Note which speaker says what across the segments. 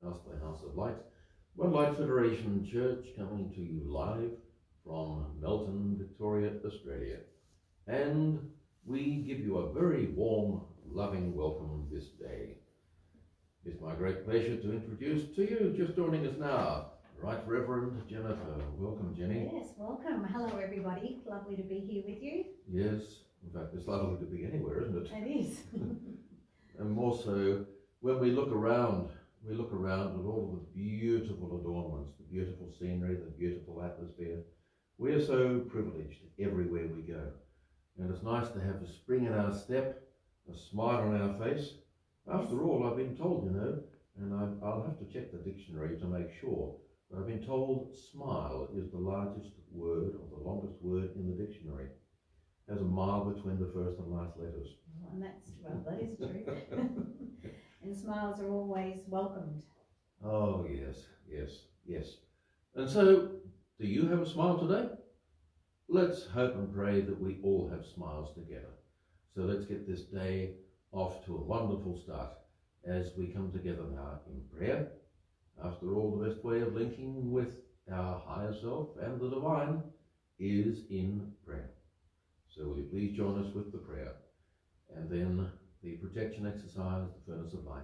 Speaker 1: House by House of Light, One Light Federation Church, coming to you live from Melton, Victoria, Australia. And we give you a very warm, loving welcome this day. It's my great pleasure to introduce to you, just joining us now, Right Reverend Jennifer. Welcome, Jenny.
Speaker 2: Yes, welcome. Hello, everybody. Lovely to be here with you.
Speaker 1: Yes, in fact, it's lovely to be anywhere, isn't it?
Speaker 2: It is.
Speaker 1: And more so, when we look around at all of the beautiful adornments, the beautiful scenery, the beautiful atmosphere. We are so privileged everywhere we go. And it's nice to have a spring in our step, a smile on our face. After all, I've been told, and I'll have to check the dictionary to make sure, but I've been told smile is the largest word or the longest word in the dictionary. Has a mile between the first and last letters.
Speaker 2: And that is true. And smiles are always welcomed.
Speaker 1: Oh, yes. And so, do you have a smile today? Let's hope and pray that we all have smiles together. So let's get this day off to a wonderful start as we come together now in prayer. After all, the best way of linking with our higher self and the divine is in prayer. So will you please join us with the prayer, and then the protection exercise, the furnace of light,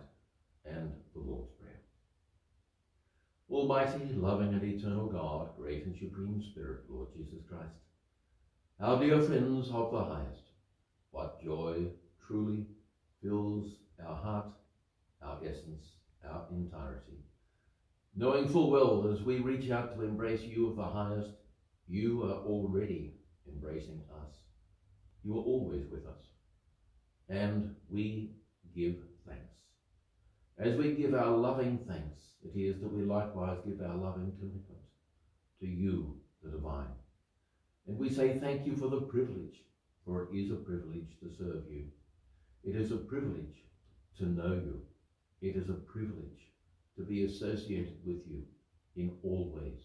Speaker 1: and the Lord's Prayer. Almighty, loving and eternal God, great and supreme Spirit, Lord Jesus Christ, our dear friends of the highest, what joy truly fills our heart, our essence, our entirety, knowing full well that as we reach out to embrace you of the highest, you are already embracing us. You are always with us, and we give thanks. As we give our loving thanks, it is that we likewise give our loving commitment to you, the divine. And we say thank you for the privilege, for it is a privilege to serve you. It is a privilege to know you. It is a privilege to be associated with you in all ways.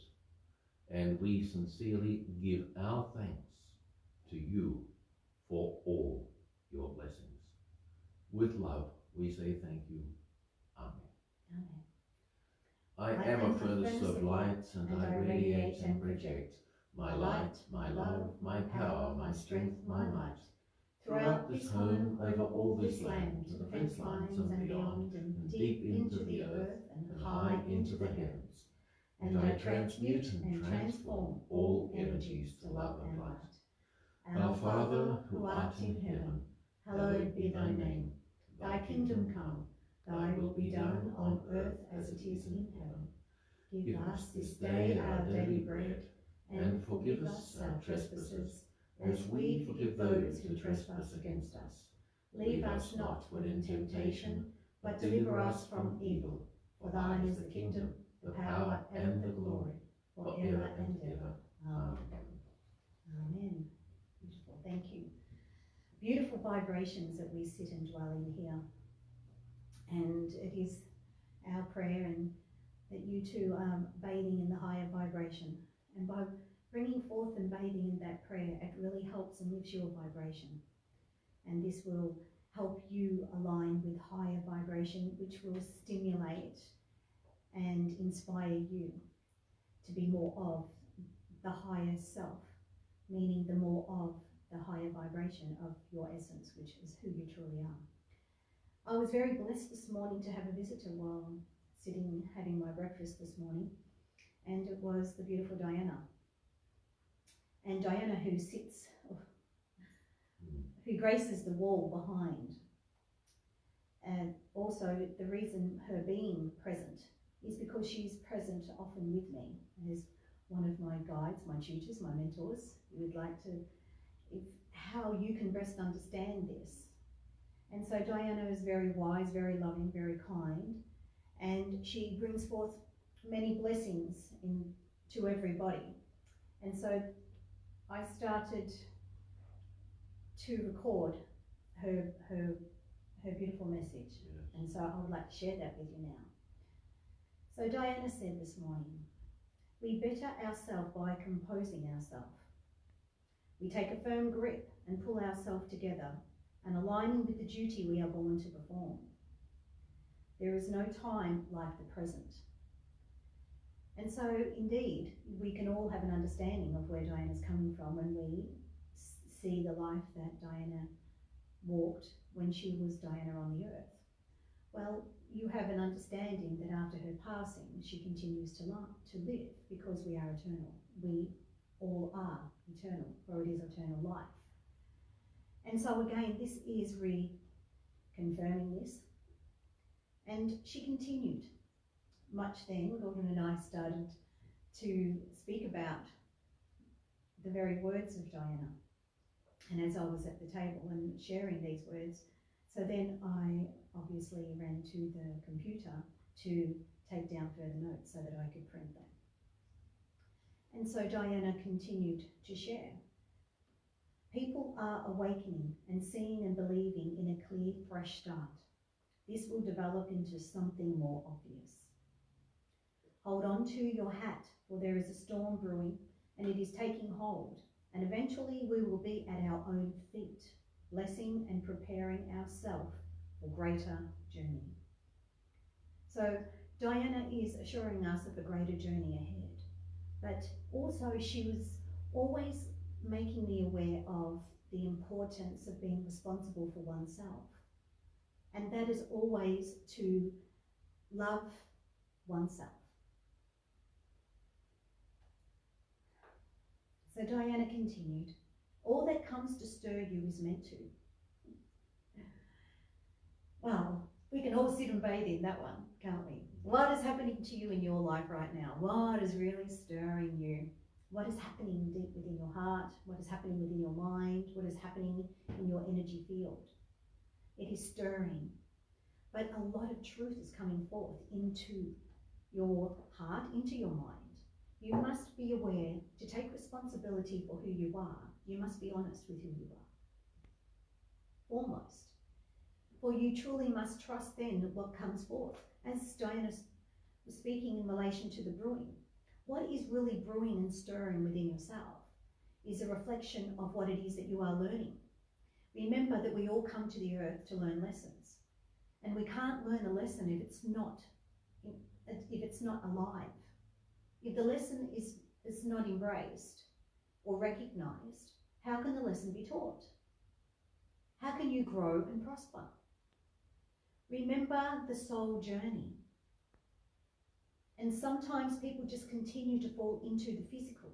Speaker 1: And we sincerely give our thanks to you for all your blessings. With love, we say thank you. Amen.
Speaker 2: Amen.
Speaker 1: I am a furnace of light, and I radiate and project my light, my love, my power, my strength, my might. Throughout this home, over all this land, to the fence lines and beyond, and deep into the earth, and high into the heavens. And I transmute and transform all energies to love and light. Our Father, who art in heaven, hallowed be thy name. Thy kingdom come, thy will be done on earth as it is in heaven. Give us this day our daily bread, and forgive us our trespasses, as we forgive those who trespass against us. Leave us not when in temptation, but deliver us from evil. For thine is the kingdom, the power, and the glory, forever and ever. Amen.
Speaker 2: Amen. Beautiful. Thank you. Beautiful vibrations that we sit and dwell in here. And it is our prayer and that you too are bathing in the higher vibration. And by bringing forth and bathing in that prayer, it really helps and lifts your vibration. And this will help you align with higher vibration, which will stimulate and inspire you to be more of the higher self, meaning the more of the higher vibration of your essence, which is who you truly are. I was very blessed this morning to have a visitor while sitting having my breakfast this morning, and it was the beautiful Diana. And Diana, who graces the wall behind. And also the reason her being present is because she's present often with me as one of my guides, my tutors, my mentors. You would like to, how you can best understand this. And so Diana is very wise, very loving, very kind, and she brings forth many blessings to everybody. And so I started to record her beautiful message. Yes. And so I would like to share that with you now. So Diana said this morning, we better ourselves by composing ourselves. We take a firm grip and pull ourselves together and aligning with the duty we are born to perform. There is no time like the present. And so, indeed, we can all have an understanding of where Diana's coming from when we see the life that Diana walked when she was Diana on the earth. Well, you have an understanding that after her passing, she continues to live because we are eternal. We all are eternal, for it is eternal life. And so again, this is reconfirming this. And she continued much then. Gordon and I started to speak about the very words of Diana. And as I was at the table and sharing these words, so then I obviously ran to the computer to take down further notes so that I could print them. And so Diana continued to share. People are awakening and seeing and believing in a clear, fresh start. This will develop into something more obvious. Hold on to your hat, for there is a storm brewing and it is taking hold, and eventually we will be at our own feet, blessing and preparing ourselves for greater journey. So Diana is assuring us of a greater journey ahead, but also she was always making me aware of the importance of being responsible for oneself. And that is always to love oneself. So Diana continued, all that comes to stir you is meant to. Well, we can all sit and bathe in that one, can't we? What is happening to you in your life right now? What is really stirring you? What is happening deep within your heart? What is happening within your mind? What is happening in your energy field? It is stirring. But a lot of truth is coming forth into your heart, into your mind. You must be aware to take responsibility for who you are. You must be honest with who you are. Foremost. For you truly must trust then what comes forth. As Diana was speaking in relation to the brewing, what is really brewing and stirring within yourself is a reflection of what it is that you are learning. Remember that we all come to the earth to learn lessons. And we can't learn a lesson if it's not alive. If the lesson is not embraced or recognized, how can the lesson be taught? How can you grow and prosper? Remember the soul journey. And sometimes people just continue to fall into the physical,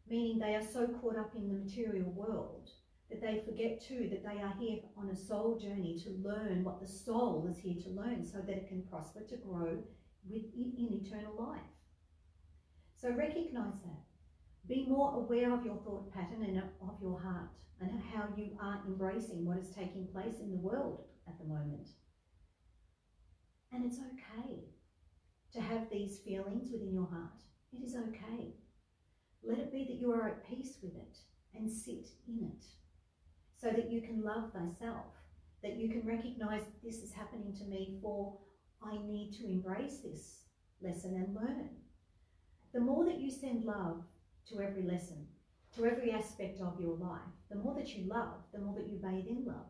Speaker 2: meaning they are so caught up in the material world that they forget too that they are here on a soul journey to learn what the soul is here to learn so that it can prosper to grow in eternal life. So recognize that. Be more aware of your thought pattern and of your heart and how you are embracing what is taking place in the world at the moment. And it's okay to have these feelings within your heart. It is okay. Let it be that you are at peace with it and sit in it so that you can love thyself, that you can recognize this is happening to me, for I need to embrace this lesson and learn. The more that you send love to every lesson, to every aspect of your life, the more that you love, the more that you bathe in love.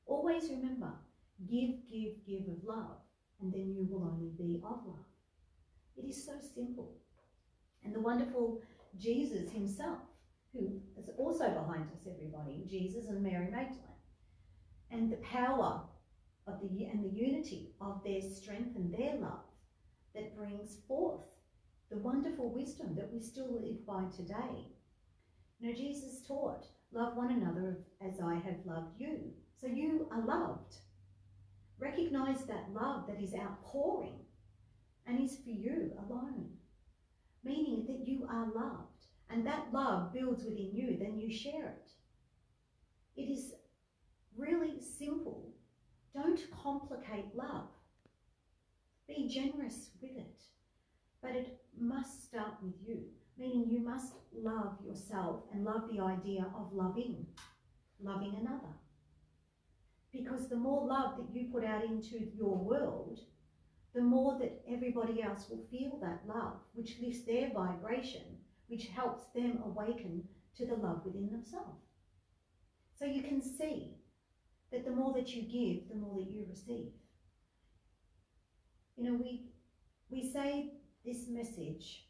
Speaker 2: Always remember, give, give, give of love, and then you will only be of love. It is so simple. And the wonderful Jesus himself, who is also behind us, everybody, Jesus and Mary Magdalene, and the power of the unity of their strength and their love that brings forth the wonderful wisdom that we still live by today. You know, Jesus taught, love one another as I have loved you. So you are loved. Recognize that love that is outpouring and is for you alone, meaning that you are loved. And that love builds within you, then you share it. It is really simple. Don't complicate love. Be generous with it. But it must start with you, meaning you must love yourself and love the idea of loving another. Because the more love that you put out into your world, the more that everybody else will feel that love, which lifts their vibration, which helps them awaken to the love within themselves. So you can see that the more that you give, the more that you receive. You know, we say this message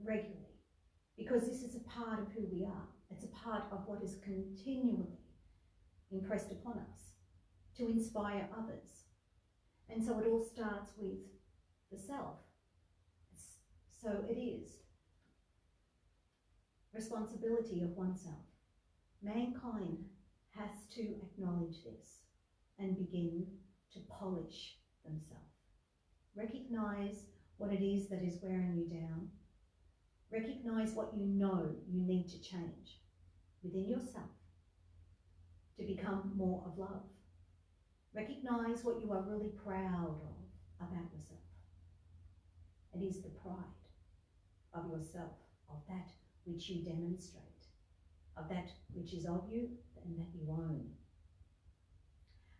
Speaker 2: regularly because this is a part of who we are. It's a part of what is continually impressed upon us to inspire others. And so it all starts with the self. So it is responsibility of oneself. Mankind has to acknowledge this and begin to polish themselves. Recognize what it is that is wearing you down. Recognize what you know you need to change within yourself to become more of love. Recognize what you are really proud of about yourself. It is the pride of yourself, of that which you demonstrate, of that which is of you and that you own.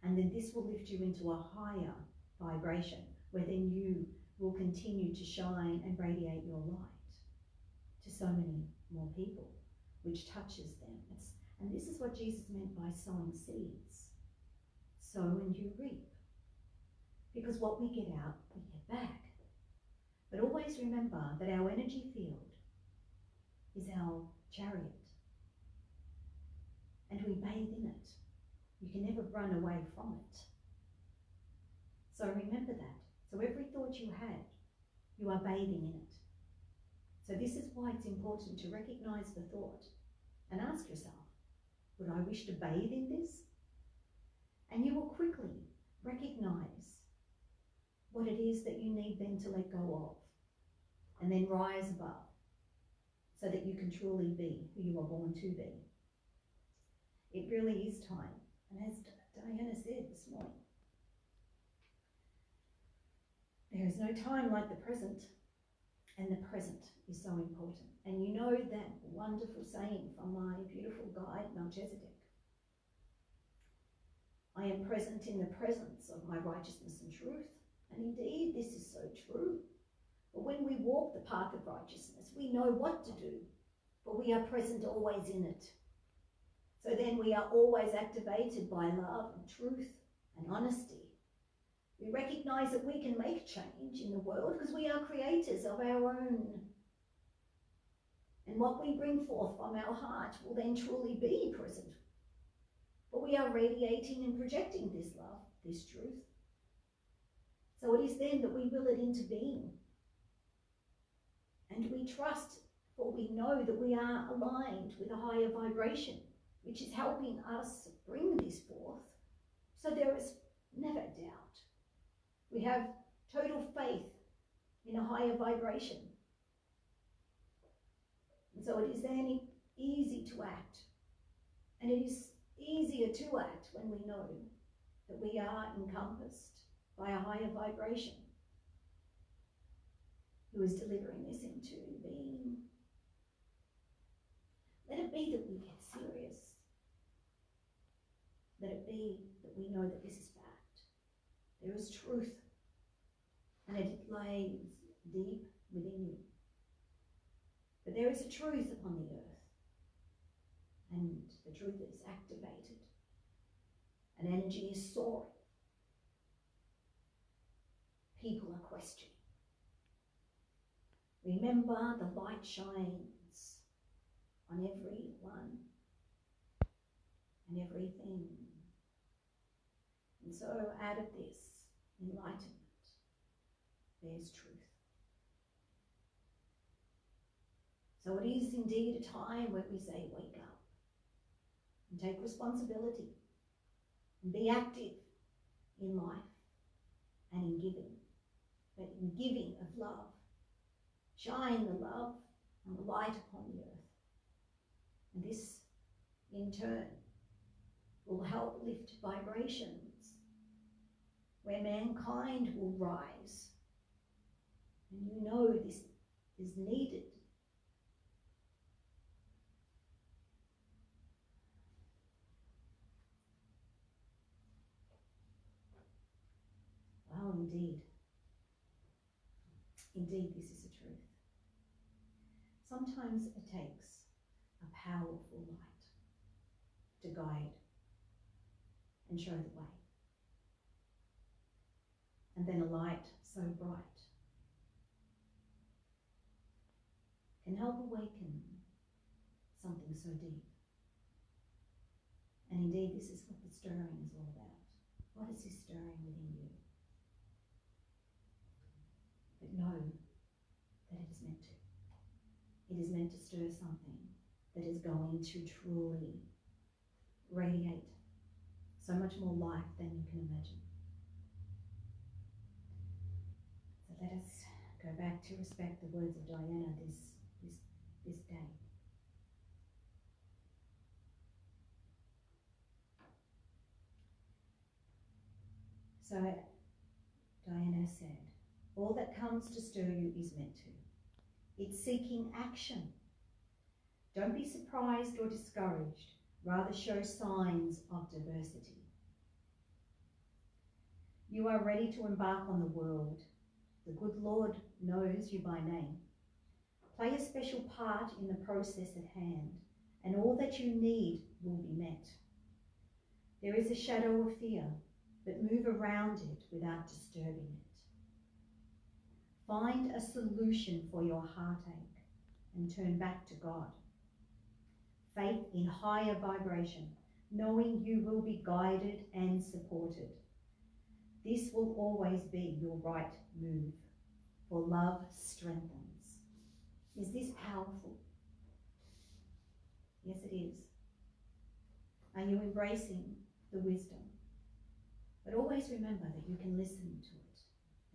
Speaker 2: And then this will lift you into a higher vibration where then you will continue to shine and radiate your light to so many more people, which touches them. And this is what Jesus meant by sowing seeds. Sow and you reap. Because what we get out, we get back. But always remember that our energy field is our chariot. And we bathe in it. You can never run away from it. So remember that. So every thought you had, you are bathing in it. So this is why it's important to recognize the thought and ask yourself, would I wish to bathe in this? And you will quickly recognize what it is that you need then to let go of and then rise above so that you can truly be who you are born to be. It really is time. And as Diana said this morning, there is no time like the present, and the present is so important. And you know that wonderful saying from my beautiful guide, Melchizedek. I am present in the presence of my righteousness and truth. And indeed, this is so true. But when we walk the path of righteousness, we know what to do, for we are present always in it. So then we are always activated by love and truth and honesty. We recognize that we can make change in the world because we are creators of our own. And what we bring forth from our heart will then truly be present. But we are radiating and projecting this love, this truth. So it is then that we will it into being. And we trust, for we know that we are aligned with a higher vibration, which is helping us bring this forth. So there is never doubt. We have total faith in a higher vibration. And so it is then easy to act. And it is easier to act when we know that we are encompassed by a higher vibration who is delivering this into being. Let it be that we get serious. Let it be that we know that this is fact. There is truth, and it lays deep within you. But there is a truth upon the earth, and the truth is activated, and energy is soaring. People are questioning. Remember, the light shines on everyone and everything. And so out of this enlightenment, there's truth. So it is indeed a time where we say, wake up and take responsibility and be active in life and in giving, but in giving of love. Shine the love and the light upon the earth. And this, in turn, will help lift vibrations where mankind will rise. And you know this is needed. Well, indeed. Indeed, this is a truth. Sometimes it takes a powerful light to guide and show the way. And then a light so bright, can help awaken something so deep. And indeed, this is what the stirring is all about. What is this stirring within you? But know that it is meant to. It is meant to stir something that is going to truly radiate so much more life than you can imagine. So let us go back to respect the words of Diana this day. So Diana said, all that comes to stir you is meant to. It's seeking action. Don't be surprised or discouraged. Rather show signs of diversity. You are ready to embark on the world. The good Lord knows you by name. Play a special part in the process at hand, and all that you need will be met. There is a shadow of fear, but move around it without disturbing it. Find a solution for your heartache and turn back to God. Faith in higher vibration, knowing you will be guided and supported. This will always be your right move, for love strengthens. Is this powerful? Yes, it is. Are you embracing the wisdom? But always remember that you can listen to it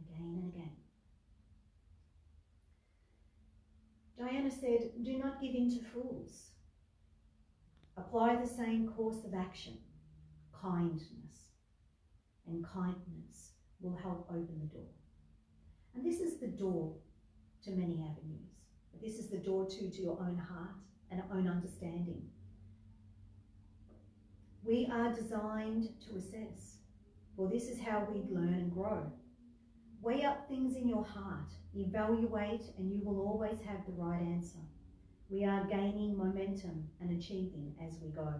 Speaker 2: again and again. Diana said, do not give in to fools. Apply the same course of action. Kindness and kindness will help open the door. And this is the door to many avenues. But this is the door to your own heart and own understanding. We are designed to assess. For this is how we learn and grow. Weigh up things in your heart, evaluate, and you will always have the right answer. We are gaining momentum and achieving as we go.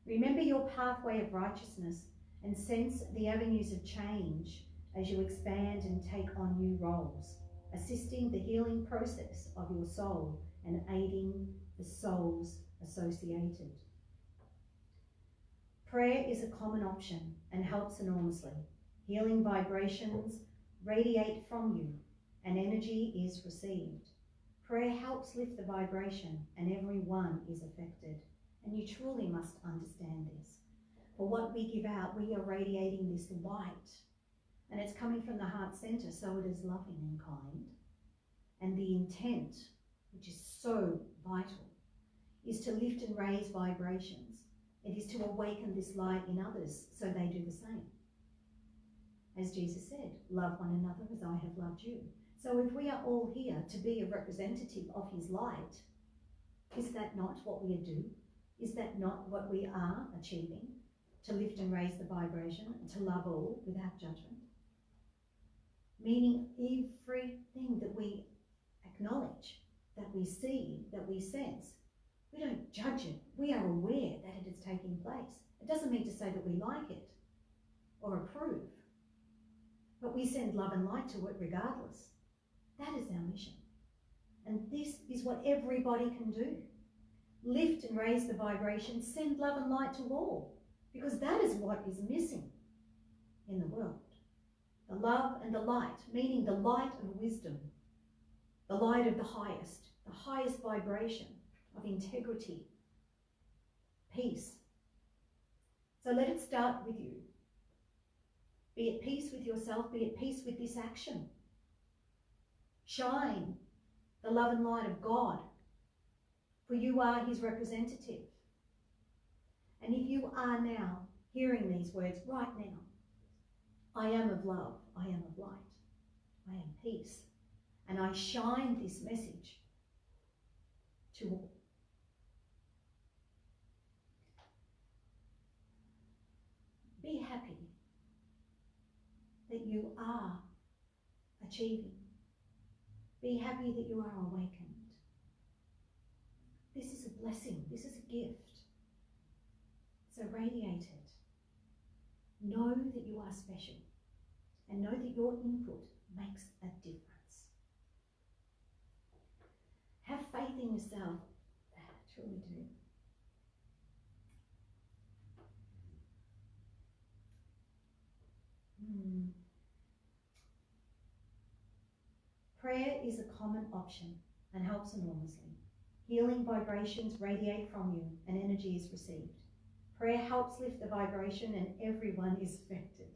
Speaker 2: Remember your pathway of righteousness and sense the avenues of change as you expand and take on new roles, assisting the healing process of your soul and aiding the souls associated. Prayer is a common option and helps enormously. Healing vibrations radiate from you and energy is received. Prayer helps lift the vibration and everyone is affected. And you truly must understand this. For what we give out, we are radiating this light. And it's coming from the heart center, so it is loving and kind. And the intent, which is so vital, is to lift and raise vibrations. It is to awaken this light in others so they do the same. As Jesus said, love one another as I have loved you. So if we are all here to be a representative of his light, is that not what we do? Is that not what we are achieving? To lift and raise the vibration and to love all without judgment? Meaning everything that we acknowledge, that we see, that we sense, we don't judge it. We are aware that it is taking place. It doesn't mean to say that we like it or approve, but we send love and light to it regardless. That is our mission. And this is what everybody can do. Lift and raise the vibration, send love and light to all, because that is what is missing in the world. The love and the light, meaning the light of wisdom, the light of the highest vibration of integrity, peace. So let it start with you. Be at peace with yourself, be at peace with this action. Shine the love and light of God, for you are his representative. And if you are now hearing these words right now, I am of love, I am of light, I am peace, and I shine this message to all. Be happy that you are achieving. Be happy that you are awakened. This is a blessing. This is a gift. So radiate it. Know that you are special. and know that your input makes a difference. Have faith in yourself. Truly do. Prayer is a common option and helps enormously. Healing vibrations radiate from you and energy is received. Prayer helps lift the vibration and everyone is affected.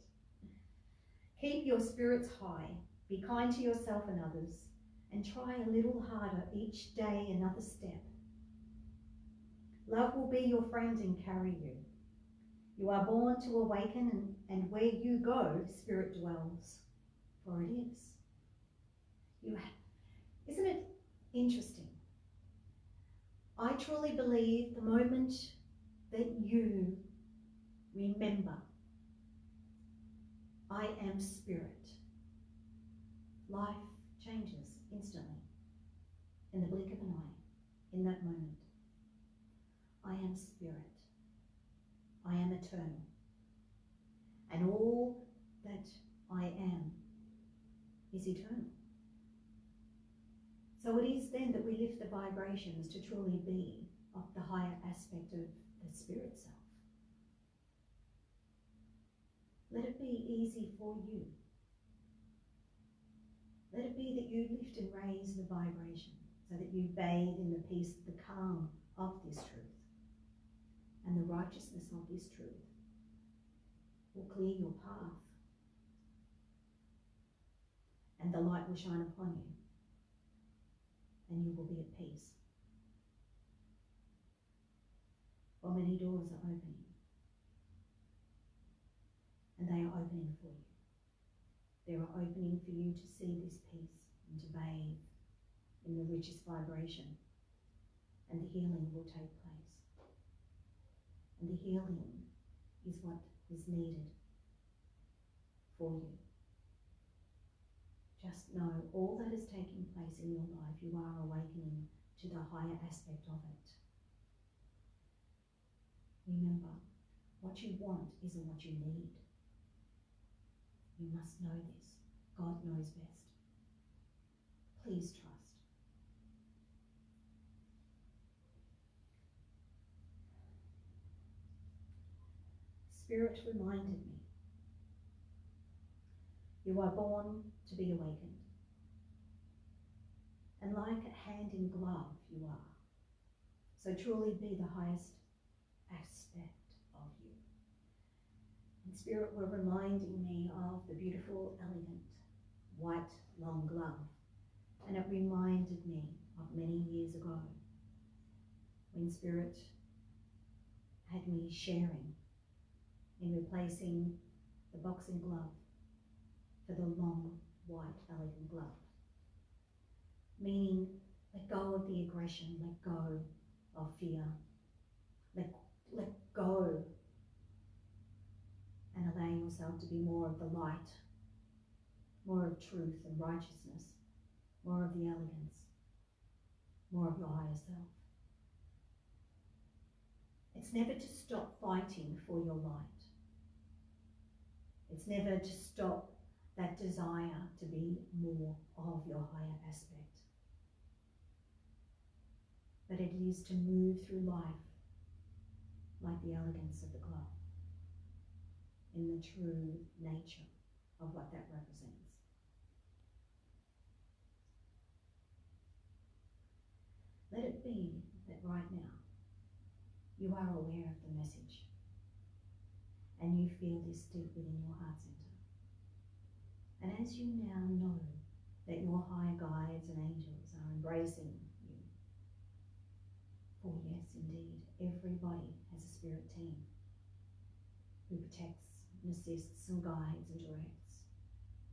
Speaker 2: Keep your spirits high, be kind to yourself and others, and try a little harder each day, another step. Love will be your friend and carry you. You are born to awaken, and where you go, spirit dwells, for it is. Isn't it interesting? I truly believe the moment that you remember, I am spirit, life changes instantly, in the blink of an eye, in that moment. I am spirit. I am eternal. And all that I am is eternal. So it is then that we lift the vibrations to truly be of the higher aspect of the spirit self. Let it be easy for you. Let it be that you lift and raise the vibration so that you bathe in the peace, the calm of this truth. And the righteousness of this truth will clear your path. And the light will shine upon you. And you will be at peace. For many doors are opening. And they are opening for you. They are opening for you to see this peace and to bathe in the richest vibration. And the healing will take place. And the healing is what is needed for you. Just know all that is taking place in your life, you are awakening to the higher aspect of it. Remember, what you want isn't what you need. You must know this. God knows best. Please trust. Spirit reminded me, you are born to be awakened. And like a hand in glove you are. So truly be the highest aspect of you. And Spirit were reminding me of the beautiful, elegant, white, long glove. And it reminded me of many years ago when Spirit had me sharing in replacing the boxing glove for the long, white, elegant glove. Meaning, let go of the aggression, let go of fear, let go and allow yourself to be more of the light, more of truth and righteousness, more of the elegance, more of your higher self. It's never to stop fighting for your light. It's never to stop that desire to be more of your higher aspect. But it is to move through life like the elegance of the glove, in the true nature of what that represents. Let it be that right now you are aware of the message and you feel this deep within your heart center. And as you now know that your higher guides and angels are embracing you, for yes, indeed, everybody has a spirit team who protects and assists and guides and directs,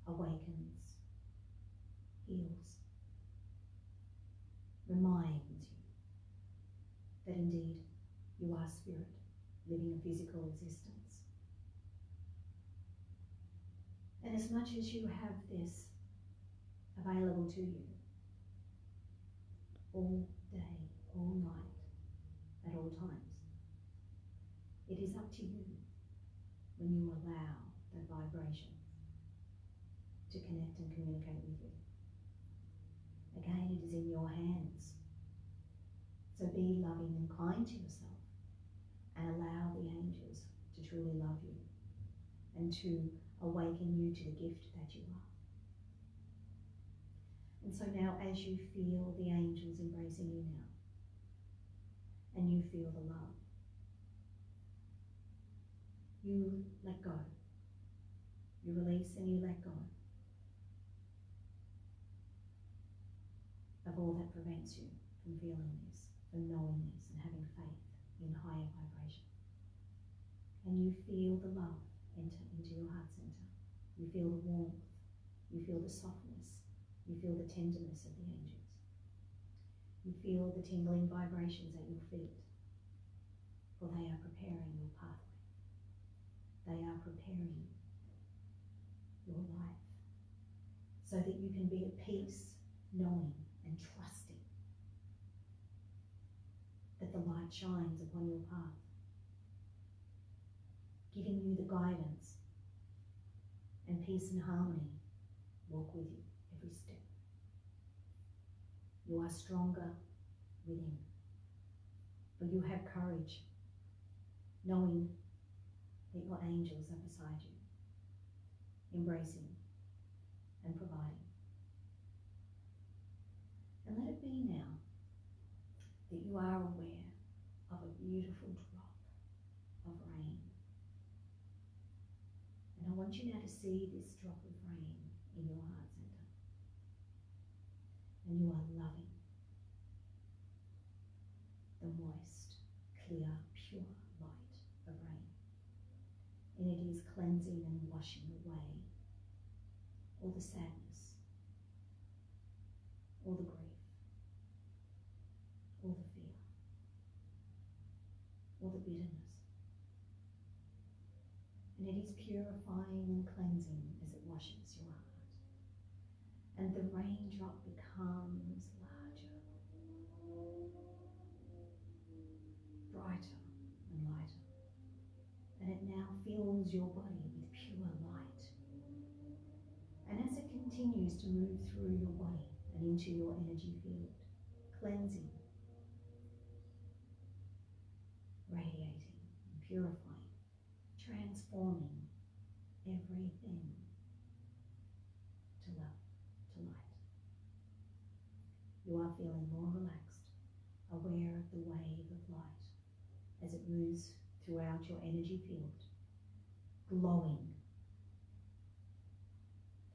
Speaker 2: awakens, heals, reminds you that indeed you are spirit living a physical existence. And as much as you have this available to you all day, all night, at all times, it is up to you when you allow that vibration to connect and communicate with you. Again, it is in your hands. So be loving and kind to yourself and allow the angels to truly love you and to awaken you to the gift that you are. And so now, as you feel the angels embracing you now, and you feel the love, you let go. You release and you let go of all that prevents you from feeling this, from knowing this, and having faith in higher vibration. And you feel the love enter into your heart center. You feel the warmth. You feel the softness. You feel the tenderness of the angels. You feel the tingling vibrations at your feet, for they are preparing your pathway. They are preparing your life so that you can be at peace, knowing and trusting that the light shines upon your path, giving you the guidance, and peace and harmony walk with you every step. You are stronger within, for you have courage, knowing that your angels are beside you, embracing and providing. And let it be now that you are aware of a beautiful drop of rain. And I want you now to see this drop of rain in your heart center. And you are loving the moist, clear, pure light of rain. And it is cleansing and washing away all the sadness, all the grief, all the fear, all the bitterness. And it is purifying and cleansing as it washes your heart. And the raindrop becomes larger, brighter and lighter. And it now fills your body with pure light. And as it continues to move through your body and into your energy field, cleansing, radiating, and purifying, transforming everything to love, to light. You are feeling more relaxed, aware of the wave of light as it moves throughout your energy field, glowing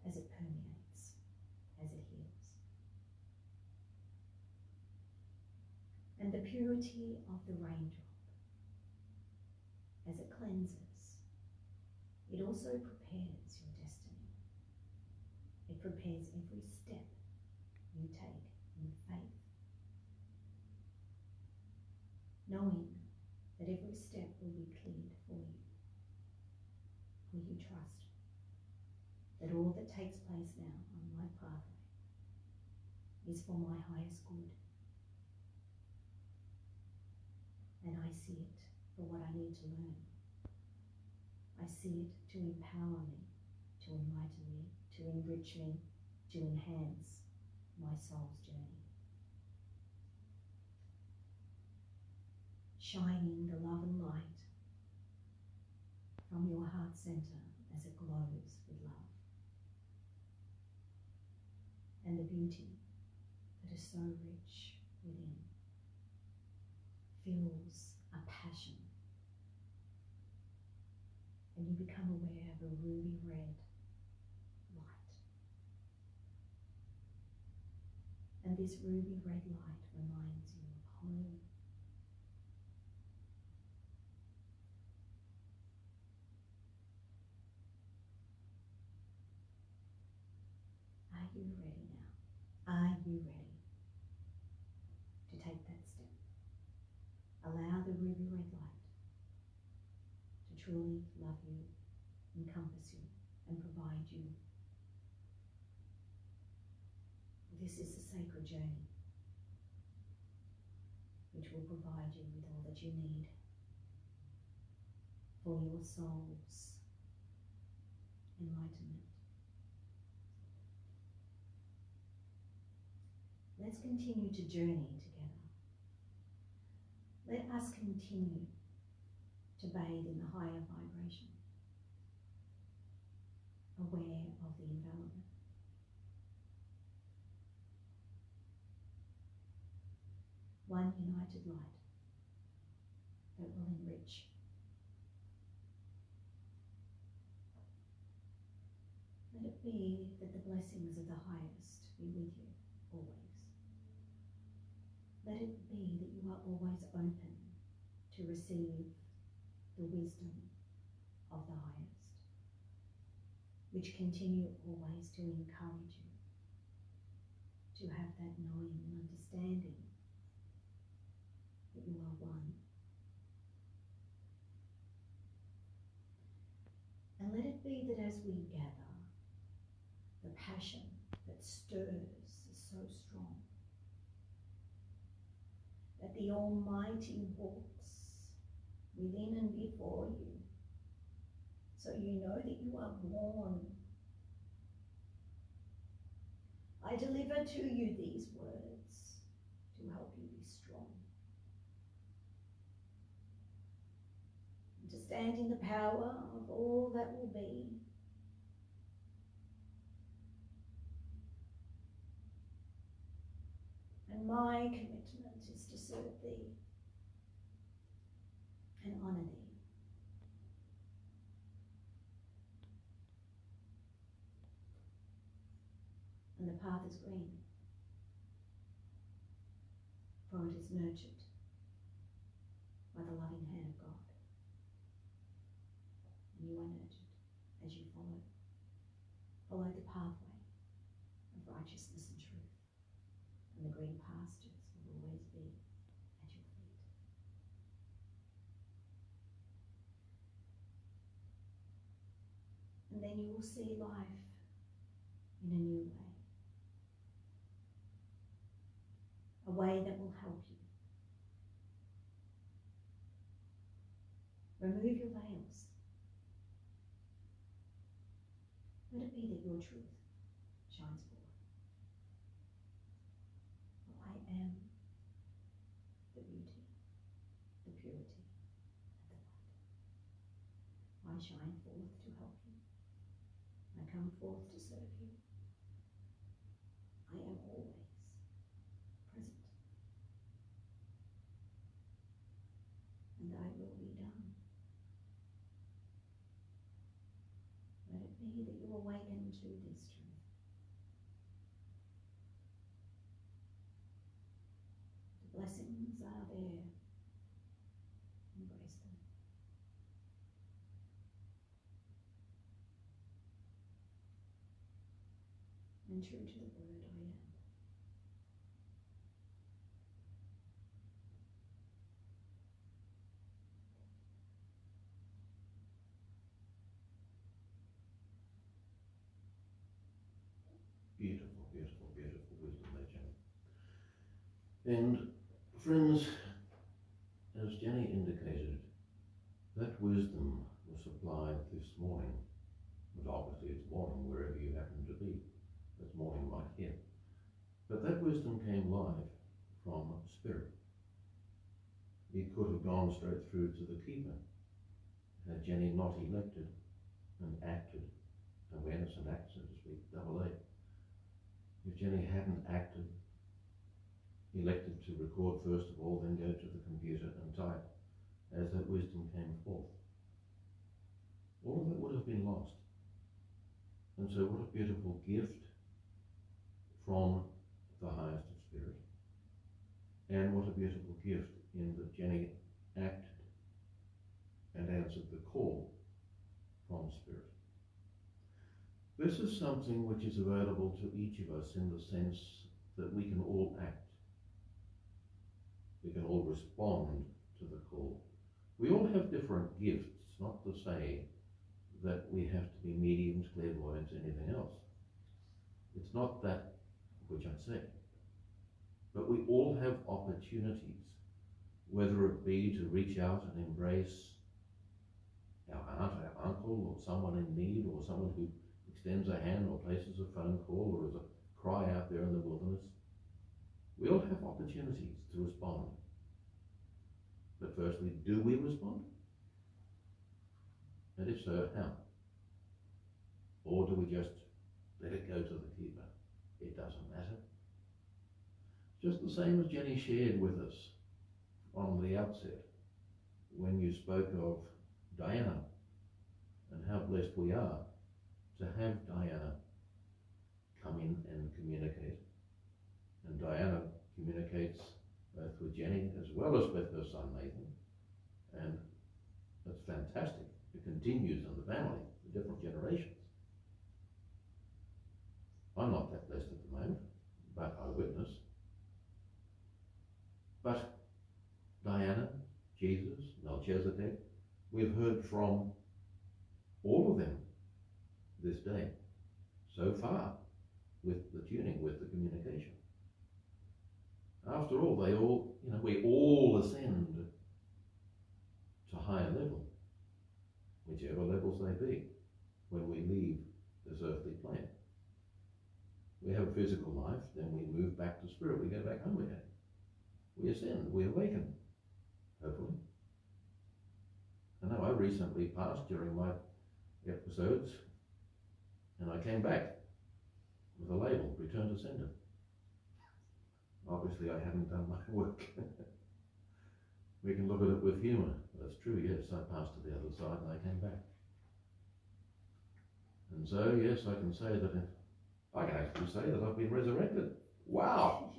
Speaker 2: as it permeates, as it heals. And the purity of the raindrop, as it cleanses, it also prepares your destiny. It prepares every step you take in faith, knowing that every step will be cleared for you trust that all that takes place now on my pathway is for my highest good. And I see it for what I need to learn. I see it to empower me, to enlighten me, to enrich me, to enhance my soul's journey. Shining the love and light from your heart center as it glows with love. And the beauty that is so rich within fills a passion. And you become aware of a ruby red light. And this ruby red light reminds you of home. Are you ready now? Are you ready to take that step? Allow the ruby red light to truly love you, encompass you, and provide you. This is the sacred journey which will provide you with all that you need for your soul's enlightenment, let's continue to journey together. Let us continue to bathe in the higher vibration, aware of the envelopment. One united light that will enrich. Let it be that the blessings of the highest be with you always. Let it be that you are always open to receive the wisdom of the highest, which continue always to encourage you to have that knowing and understanding that you are one. And let it be that as we gather, the passion that stirs is so strong, that the Almighty walks within and before you, so you know that you are born. I deliver to you these words to help you be strong, and to stand in the power of all that will be. And my commitment is to serve thee and honour thee. And the path is green, for it is nurtured by the loving hand of God. And you are nurtured as you follow the pathway of righteousness and truth. And the green pastures will always be at your feet. And then you will see life in a new way. A way that will help you. Remove your veils. Let it be that your truth shines forth. For I am the beauty, the purity, and the light. I shine forth to help you. I come forth to serve you. I am always present. And thy will be done. Let it be that you awaken to this truth. The blessings are there. Embrace them. And true to the word, I am.
Speaker 1: Beautiful, beautiful, beautiful wisdom there, Jenny. And friends, as Jenny indicated, that wisdom was supplied this morning. But obviously it's morning wherever you happen to be. It's morning right here. But that wisdom came live from Spirit. It could have gone straight through to the keeper had Jenny not elected and acted, awareness and act, so to speak, double A. If Jenny hadn't acted, elected to record first of all, then go to the computer and type, as that wisdom came forth, all of it would have been lost. And so what a beautiful gift from the highest of spirit. And what a beautiful gift in that Jenny acted and answered the call from spirit. This is something which is available to each of us in the sense that we can all act. We can all respond to the call. We all have different gifts, not to say that we have to be mediums, clairvoyants, anything else. It's not that which I'm saying. But we all have opportunities, whether it be to reach out and embrace our aunt, our uncle, or someone in need, or someone who extends a hand or places a phone call, or is a cry out there in the wilderness. we'll have opportunities to respond. But firstly, do we respond? And if so, how? Or do we just let it go to the keeper? It doesn't matter. Just the same as Jenny shared with us on the outset when you spoke of Diana and how blessed we are to have Diana come in and communicate. And Diana communicates both with Jenny as well as with her son Nathan. And that's fantastic. It continues in the family for different generations. I'm not that blessed at the moment, but I witness. But Diana, Jesus, Melchizedek, we've heard from all of them this day, so far, with the tuning, with the communication. After all, we all ascend to higher level, whichever levels they be, when we leave this earthly plane. We have a physical life, then we move back to spirit, we go back home again. We ascend, we awaken, hopefully. I know I recently passed during my episodes, and I came back with a label, Return to Sender. Obviously I haven't done my work. We can look at it with humour. That's true, yes, I passed to the other side and I came back. And so, yes, I can say that, I can actually say that I've been resurrected. Wow!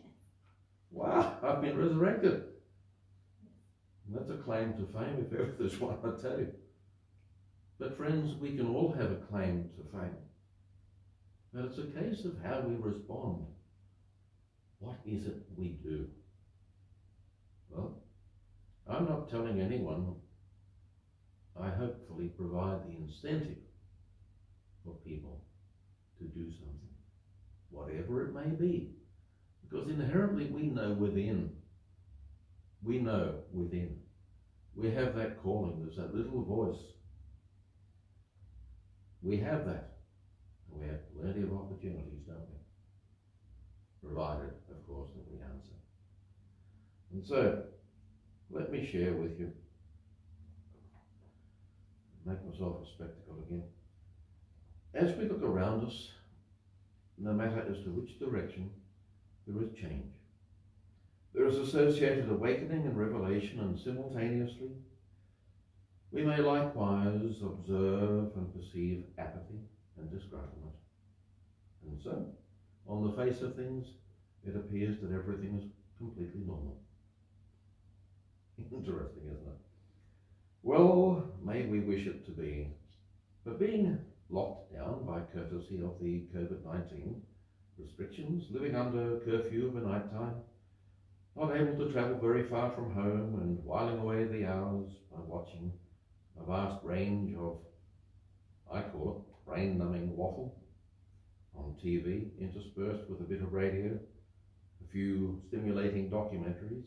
Speaker 1: Wow, I've been resurrected. And that's a claim to fame if ever there's one, I tell you. But friends, we can all have a claim to fame. But it's a case of how we respond. What is it we do? Well, I'm not telling anyone. I hopefully provide the incentive for people to do something, whatever it may be. Because inherently we know within. We know within. We have that calling. There's that little voice. We have that. And we have plenty of opportunities, don't we? Provided, of course, that we answer. And so, let me share with you. Make myself a spectacle again. As we look around us, no matter as to which direction, there is change. There is associated awakening and revelation, and simultaneously, we may likewise observe and perceive apathy and disgruntlement. And so, on the face of things, it appears that everything is completely normal. Interesting, isn't it? Well, may we wish it to be. But being locked down by courtesy of the COVID-19 restrictions, living under curfew of a night time, not able to travel very far from home, and whiling away the hours by watching a vast range of, I call it, brain-numbing waffle on TV, interspersed with a bit of radio, a few stimulating documentaries.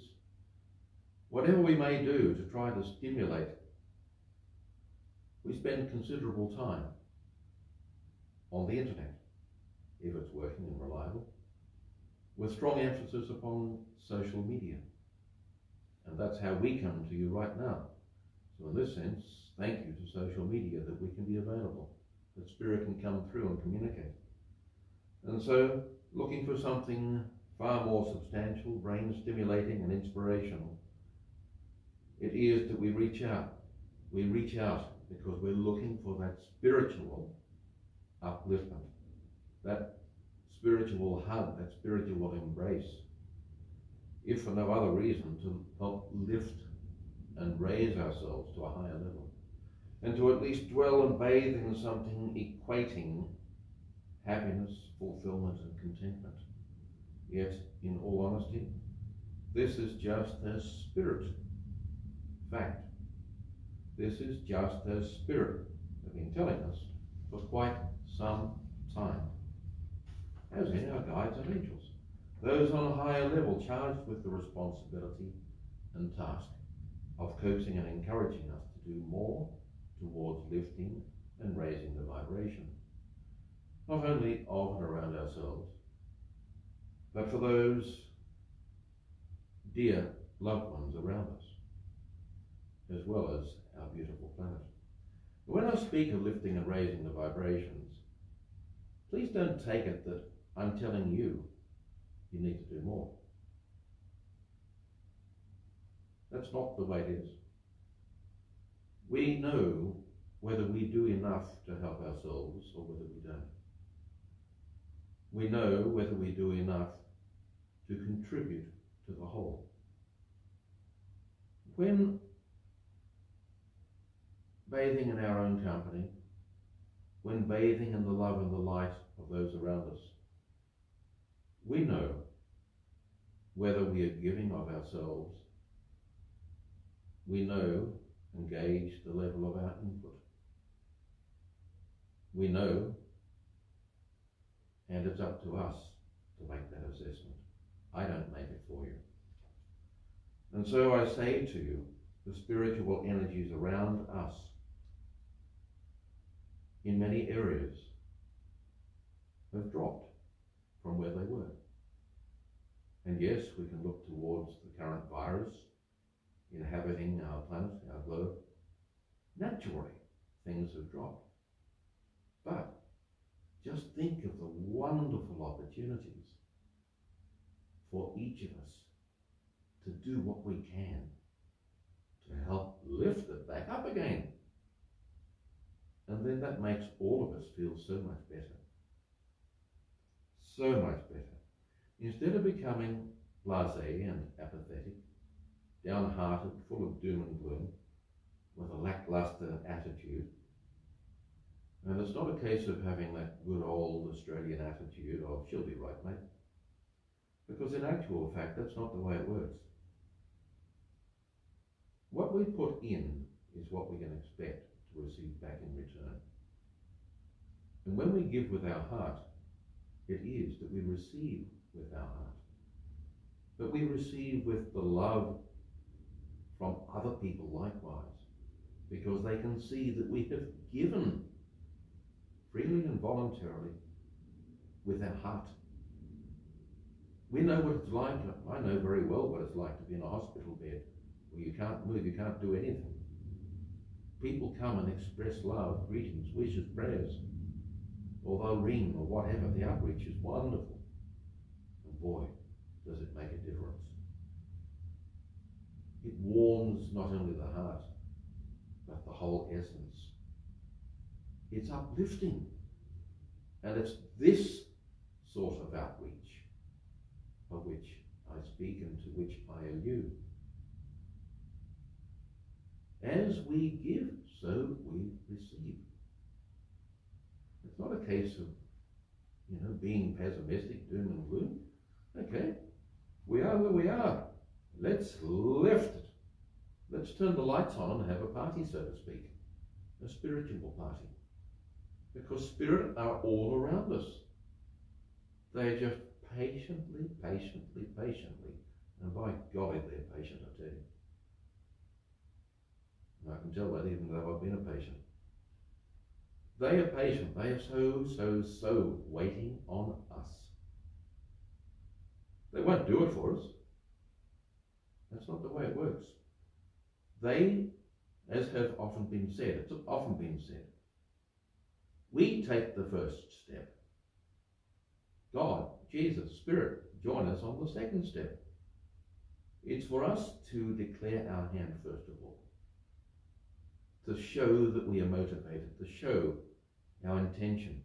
Speaker 1: Whatever we may do to try to stimulate, we spend considerable time on the internet, if it's working and reliable, with strong emphasis upon social media. And that's how we come to you right now. So in this sense, thank you to social media that we can be available, that Spirit can come through and communicate. And so, looking for something far more substantial, brain stimulating and inspirational, it is that we reach out. We reach out because we're looking for that spiritual upliftment, that spiritual hug, that spiritual embrace, if for no other reason, to help lift and raise ourselves to a higher level, and to at least dwell and bathe in something equating happiness, fulfillment, and contentment. Yet, in all honesty, this is just as spirit fact. This is just as Spirit has been telling us for quite some time, as in our guides and angels, those on a higher level charged with the responsibility and task of coaxing and encouraging us to do more towards lifting and raising the vibration, not only of and around ourselves, but for those dear loved ones around us, as well as our beautiful planet. When I speak of lifting and raising the vibrations, please don't take it that I'm telling you need to do more. That's not the way it is. We know whether we do enough to help ourselves or whether we don't. We know whether we do enough to contribute to the whole. When bathing in our own company, when bathing in the love and the light of those around us, we know whether we are giving of ourselves. We know and gauge the level of our input. We know, and it's up to us to make that assessment. I don't make it for you. And so I say to you, the spiritual energies around us in many areas have dropped from where they were. And yes, we can look towards the current virus inhabiting our planet, our globe. Naturally, things have dropped. But just think of the wonderful opportunities for each of us to do what we can to help lift it back up again. And then that makes all of us feel so much better. So much better. Instead of becoming blasé and apathetic, downhearted, full of doom and gloom, with a lackluster attitude, and it's not a case of having that good old Australian attitude of, she'll be right, mate. Because in actual fact, that's not the way it works. What we put in is what we can expect to receive back in return. And when we give with our heart, it is that we receive with our heart. But we receive with the love from other people likewise, because they can see that we have given freely and voluntarily with our heart. We know what it's like. I know very well what it's like to be in a hospital bed where you can't move, you can't do anything. People come and express love, greetings, wishes, prayers, or they'll ring or whatever. The outreach is wonderful. And boy, does it make a difference. It warms not only the heart, but the whole essence. It's uplifting. And it's this sort of outreach of which I speak and to which I allude. As we give, so we receive. It's not a case of, being pessimistic, doom and gloom. Okay, we are where we are. Let's lift it. Let's turn the lights on and have a party, so to speak. A spiritual party. Because spirit are all around us. They're just patiently, and by golly, they're patient, I tell you. And I can tell that even though I've been a patient. They are patient. They are so waiting on us. They won't do it for us. That's not the way it works. They, as have often been said, it's often been said, we take the first step. God, Jesus, Spirit, join us on the second step. It's for us to declare our hand first of all, to show that we are motivated, to show our intention,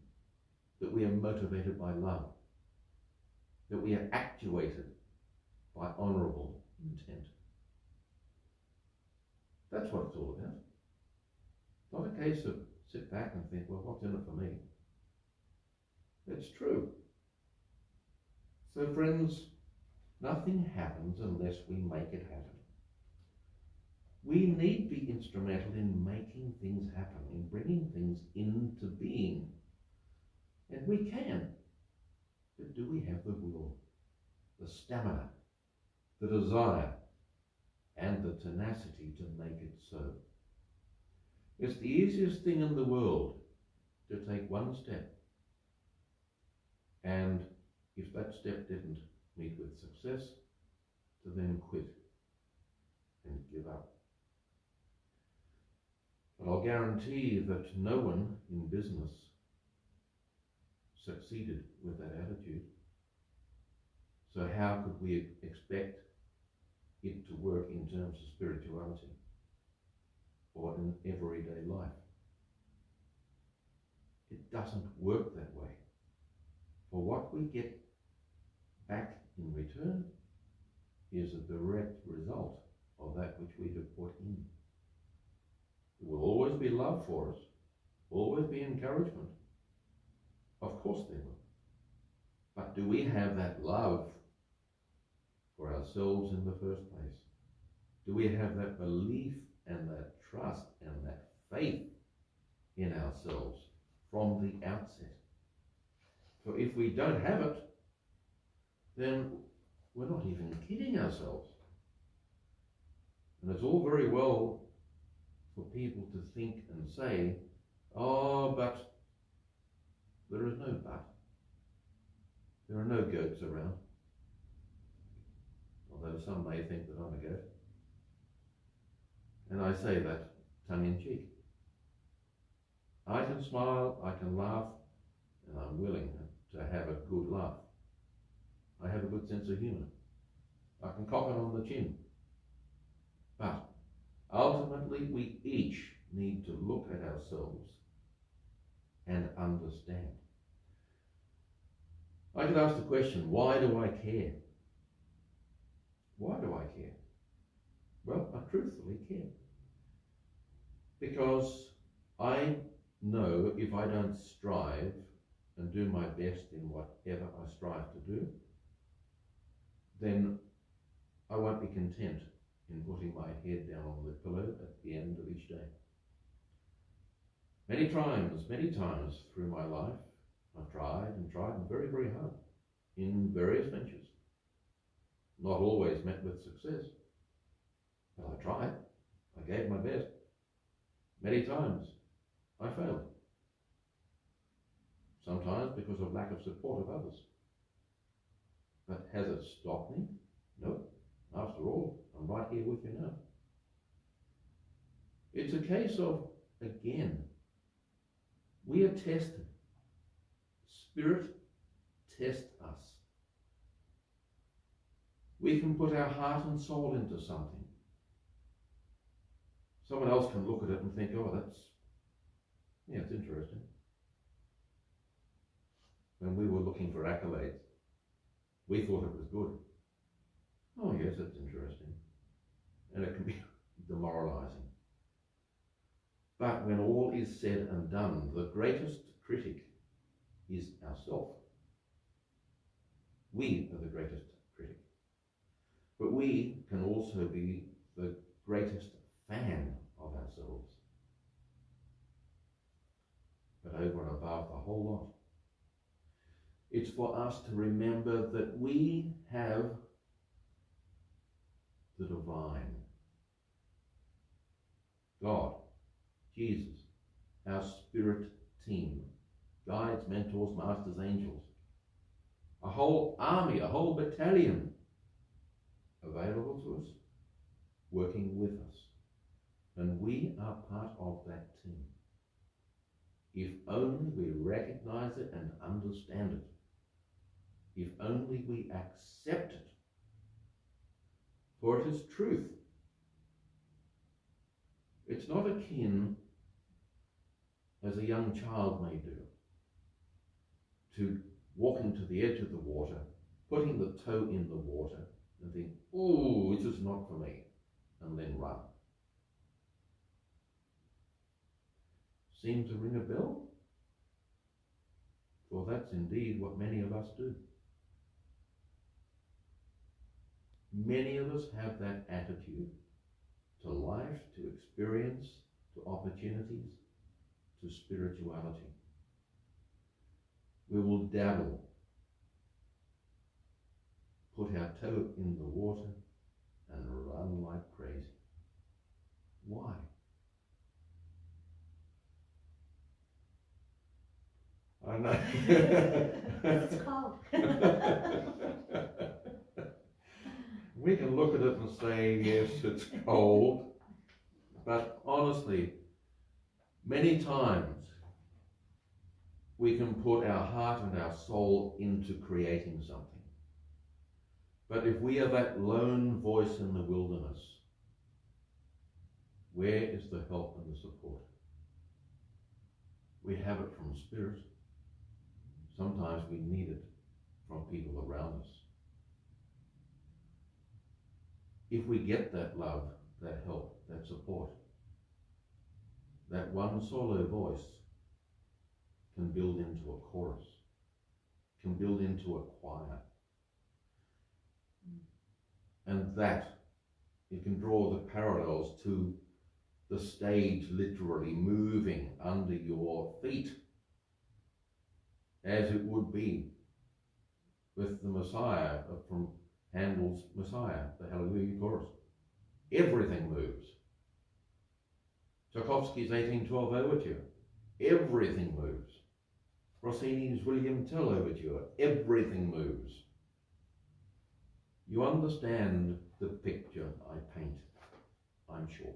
Speaker 1: that we are motivated by love, that we are actuated by honourable intent. That's what it's all about. Not a case of sit back and think, well, what's in it for me? It's true. So friends, nothing happens unless we make it happen. We need be instrumental in making things happen, in bringing things into being. And we can. But do we have the will, the stamina, the desire, and the tenacity to make it so? It's the easiest thing in the world to take one step. And if that step didn't meet with success, to to then quit and give up. But I'll guarantee that no one in business succeeded with that attitude. So how could we expect it to work in terms of spirituality or in everyday life? It doesn't work that way. For what we get back in return is a direct result of that which we have put in. There will always be love for us, always be encouragement. Of course there will. But do we have that love for ourselves in the first place? Do we have that belief and that trust and that faith in ourselves from the outset? For if we don't have it, then we're not even kidding ourselves. And it's all very well for people to think and say, oh, but there is no but. There are no goats around. Although some may think that I'm a goat. And I say that tongue in cheek. I can smile, I can laugh, and I'm willing to have a good laugh. I have a good sense of humour. I can cock it on the chin. But ultimately, we each need to look at ourselves and understand. I could ask the question, why do I care? Why do I care? Well, I truthfully care. Because I know if I don't strive and do my best in whatever I strive to do, then I won't be content in putting my head down on the pillow at the end of each day. Many times through my life, I've tried and very, very hard in various ventures. Not always met with success, but I tried. I gave my best. Many times I failed. Sometimes because of lack of support of others. But has it stopped me? No. After all, I'm right here with you now. It's a case of, again, we are tested. Spirit tests us. We can put our heart and soul into something. Someone else can look at it and think, oh, it's interesting. When we were looking for accolades, we thought it was good. Oh yes, it's interesting. And it can be demoralizing. But when all is said and done, the greatest critic is ourself. We are the greatest critic. But we can also be the greatest fan of ourselves. But over and above the whole lot, it's for us to remember that we have the divine. God, Jesus, our spirit team, guides, mentors, masters, angels, a whole army, a whole battalion available to us, working with us. And we are part of that team. If only we recognize it and understand it. If only we accept it. For it is truth. It's not akin, as a young child may do, to walking to the edge of the water, putting the toe in the water, and think, oh, this is not for me, and then run. Seem to ring a bell? For that's indeed what many of us do. Many of us have that attitude to life, to experience, to opportunities, to spirituality. We will dabble, put our toe in the water, and run like crazy. Why? I know.
Speaker 2: It's cold.
Speaker 1: We can look at it and say, yes, it's cold, but honestly, many times we can put our heart and our soul into creating something. But if we are that lone voice in the wilderness, where is the help and the support? We have it from Spirit. Sometimes we need it from people around us. If we get that love, that help, that support, that one solo voice can build into a chorus, can build into a choir. And that, you can draw the parallels to the stage literally moving under your feet, as it would be with the Messiah from Handel's Messiah, the Hallelujah chorus. Everything moves. Tchaikovsky's 1812 Overture, everything moves. Rossini's William Tell Overture, everything moves. You understand the picture I paint, I'm sure.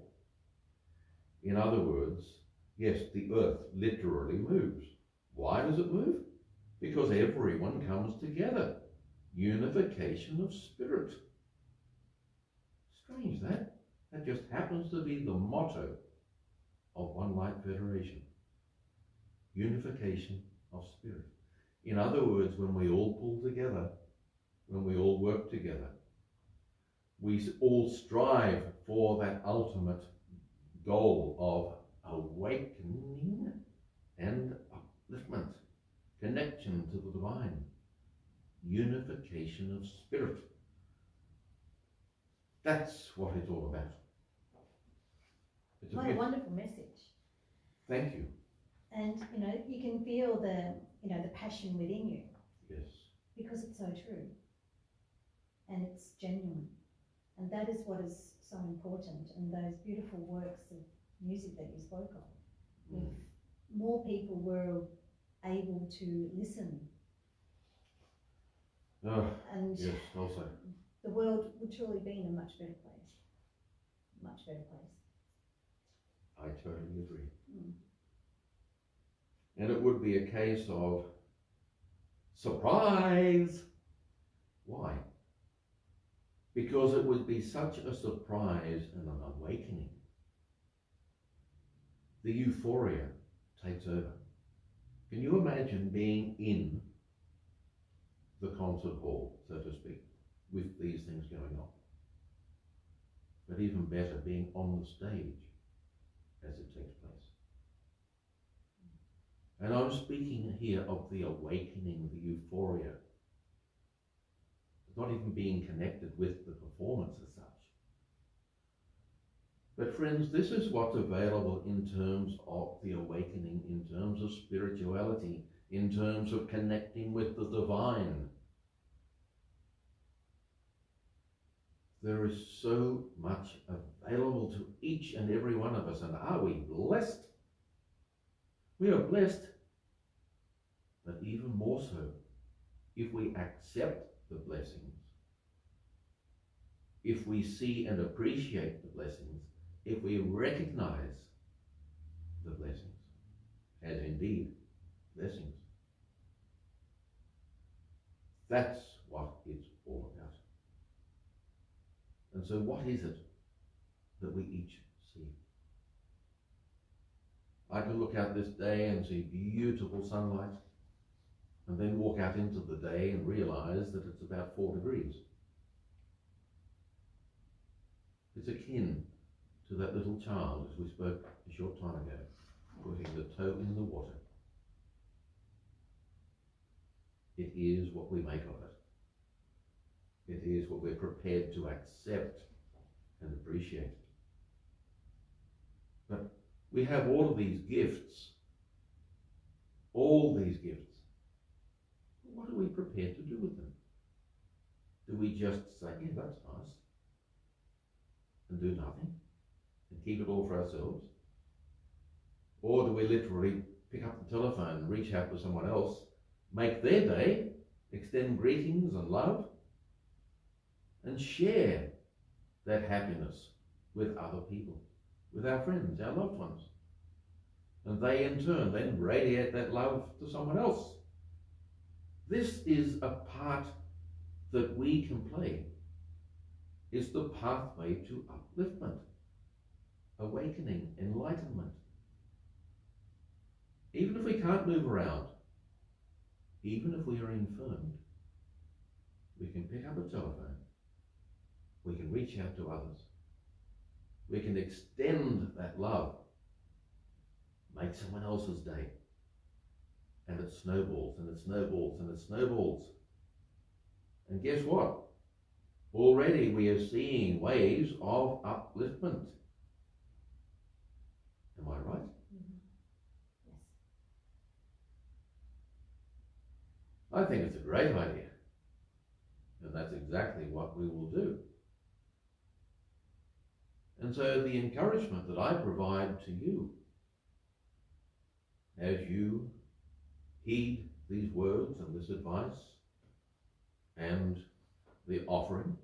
Speaker 1: In other words, yes, the earth literally moves. Why does it move? Because everyone comes together. Unification of spirit. Strange that. That just happens to be the motto of One Light Federation. Unification of spirit. In other words, when we all pull together, when we all work together, we all strive for that ultimate goal of awakening and upliftment, connection to the divine, unification of spirit. That's what it's all about. It's
Speaker 2: What a wonderful message.
Speaker 1: Thank you.
Speaker 2: And you can feel the passion within you.
Speaker 1: Yes.
Speaker 2: Because it's so true. And it's genuine. And that is what is so important. And those beautiful works of music that you spoke of. If more people were able to listen. And
Speaker 1: yes, also.
Speaker 2: The world would truly be in a much better place. Much better place.
Speaker 1: I totally agree.
Speaker 2: Mm.
Speaker 1: And it would be a case of surprise. Why? Because it would be such a surprise and an awakening. The euphoria takes over. Can you imagine being in the concert hall, so to speak, with these things going on? But even better, being on the stage as it takes place. And I'm speaking here of the awakening, the euphoria. Not even being connected with the performance as such. But friends, this is what's available in terms of the awakening, in terms of spirituality, in terms of connecting with the divine. There is so much available to each and every one of us, and are we blessed? We are blessed, but even more so if we accept the blessings, if we see and appreciate the blessings, if we recognize the blessings as indeed blessings. That's what it's all about. And so what is it that we each see? I can look out this day and see beautiful sunlight, and then walk out into the day and realize that it's about 4 degrees. It's akin to that little child, as we spoke a short time ago, putting the toe in the water. It is what we make of it. It is what we're prepared to accept and appreciate. But we have all of these gifts. All these gifts. What are we prepared to do with them? Do we just say, yeah, that's nice, and do nothing, and keep it all for ourselves? Or do we literally pick up the telephone, reach out to someone else, make their day, extend greetings and love, and and share that happiness with other people, with our friends, our loved ones. And they in turn then radiate that love to someone else. This is a part that we can play. It's the pathway to upliftment, awakening, enlightenment. Even if we can't move around, even if we are infirmed, we can pick up a telephone. We can reach out to others. We can extend that love, make someone else's day. And it snowballs and it snowballs and it snowballs. And guess what? Already we are seeing waves of upliftment. Am I right?
Speaker 2: Mm-hmm. Yes.
Speaker 1: I think it's a great idea. And that's exactly what we will do. And so the encouragement that I provide to you as you heed these words and this advice and the offering,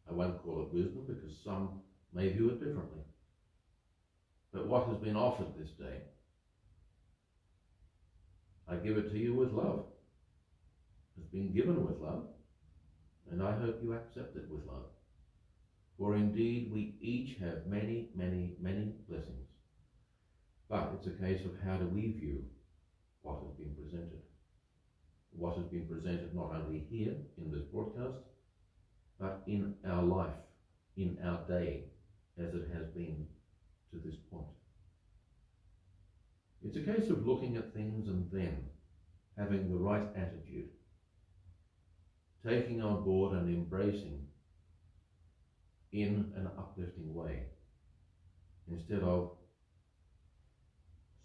Speaker 1: I won't call it wisdom because some may view it differently, but what has been offered this day, I give it to you with love. It's been given with love, and I hope you accept it with love. For indeed, we each have many, many, many blessings. But it's a case of how do we view what has been presented. What has been presented not only here in this broadcast, but in our life, in our day, as it has been to this point. It's a case of looking at things and then having the right attitude, taking on board and embracing in an uplifting way, instead of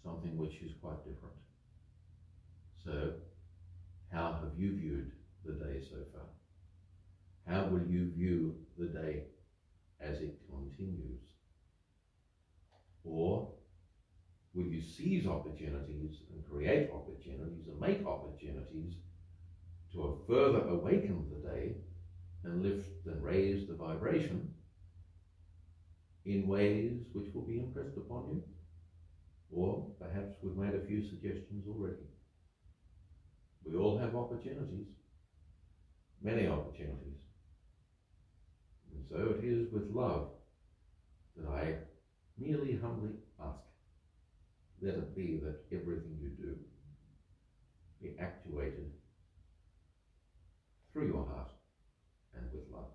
Speaker 1: something which is quite different. So, how have you viewed the day so far? How will you view the day as it continues? Or will you seize opportunities and create opportunities and make opportunities to further awaken the day and lift and raise the vibration in ways which will be impressed upon you? Or perhaps we've made a few suggestions already. We all have opportunities, many opportunities. And so it is with love that I merely humbly ask, let it be that everything you do be actuated through your heart and with love.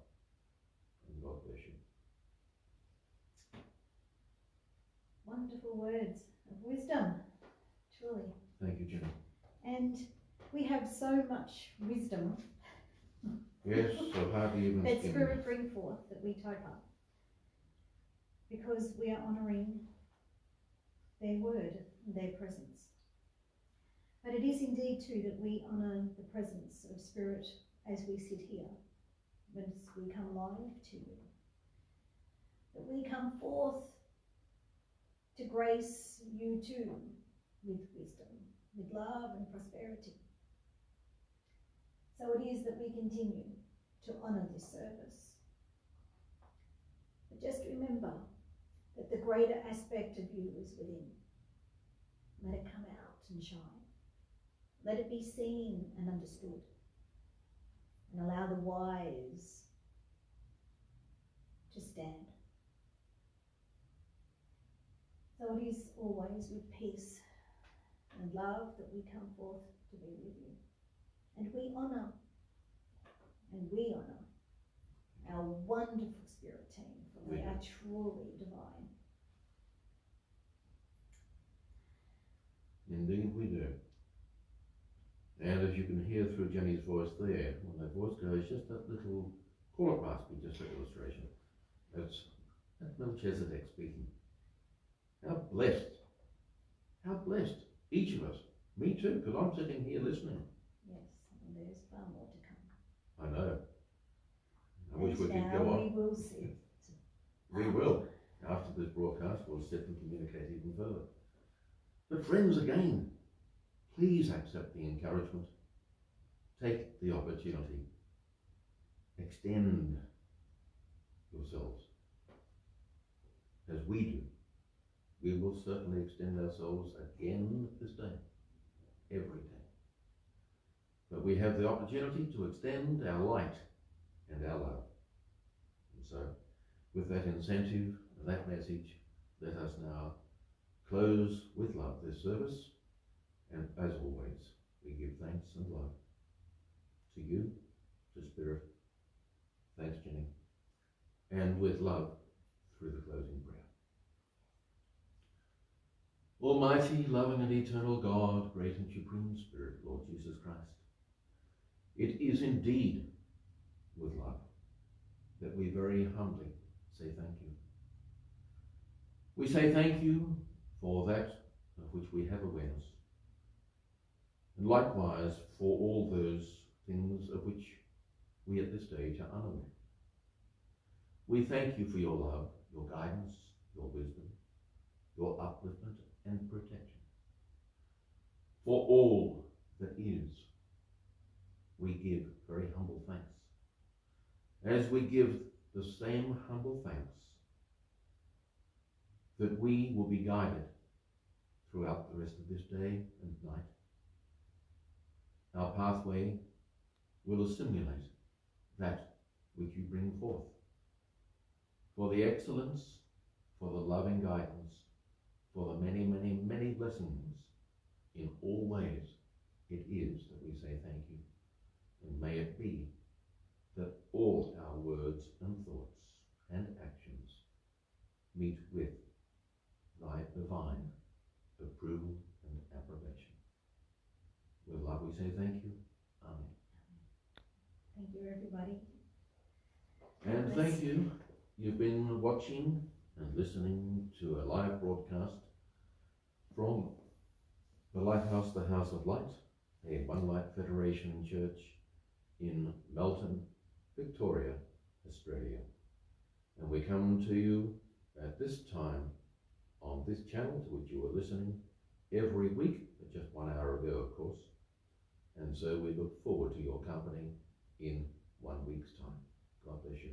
Speaker 1: And God bless you.
Speaker 2: Wonderful words of wisdom, truly.
Speaker 1: Thank you, Jenny.
Speaker 2: And we have so much wisdom
Speaker 1: Yes, so hardly even
Speaker 2: that
Speaker 1: skim.
Speaker 2: Spirit bring forth that we type up, because we are honouring their word and their presence. But it is indeed too that we honour the presence of Spirit as we sit here, when we come live to you, that we come forth to grace you too with wisdom, with love and prosperity. So it is that we continue to honour this service. But just remember that the greater aspect of you is within. Let it come out and shine. Let it be seen and understood. And allow the wise to stand. So it is always with peace and love that we come forth to be with you. And we honour our wonderful Spirit team, for they are truly divine.
Speaker 1: Indeed we do. And as you can hear through Jenny's voice there, when her voice goes, just that little, call it raspy, just for illustration. That's Melchizedek speaking. How blessed, each of us, me too, because I'm sitting here listening.
Speaker 2: Yes, and there's far more to come.
Speaker 1: I know. I wish we could
Speaker 2: now
Speaker 1: go on.
Speaker 2: We will sit.
Speaker 1: We will. After this broadcast, we'll sit and communicate even further. But friends, again, please accept the encouragement. Take the opportunity. Extend yourselves as we do. We will certainly extend ourselves again this day, every day. But we have the opportunity to extend our light and our love. And so, with that incentive and that message, let us now close with love this service. And as always, we give thanks and love to you, to Spirit. Thanks, Jenny. And with love through the closing prayer. Almighty, loving and eternal God, great and supreme Spirit, Lord Jesus Christ, it is indeed with love that we very humbly say thank you. We say thank you for that of which we have awareness, and likewise for all those things of which we at this stage are unaware. We thank you for your love, your guidance, your wisdom, your upliftment and protection. For all that is, we give very humble thanks. As we give the same humble thanks, that we will be guided throughout the rest of this day and night. Our pathway will assimilate that which you bring forth. For the excellence, for the loving guidance, for the many, many, many blessings in all ways, it is that we say thank you. And may it be that all our words and thoughts and actions meet with thy divine approval and approbation. With love we say thank you. Amen.
Speaker 2: Thank you, everybody.
Speaker 1: And thank you. You've been watching and listening to a live broadcast from the Lighthouse, the House of Light, a One Light Federation church in Melton, Victoria, Australia. And we come to you at this time on this channel to which you are listening every week, but just 1 hour ago, of course. And so we look forward to your company in 1 week's time. God bless you.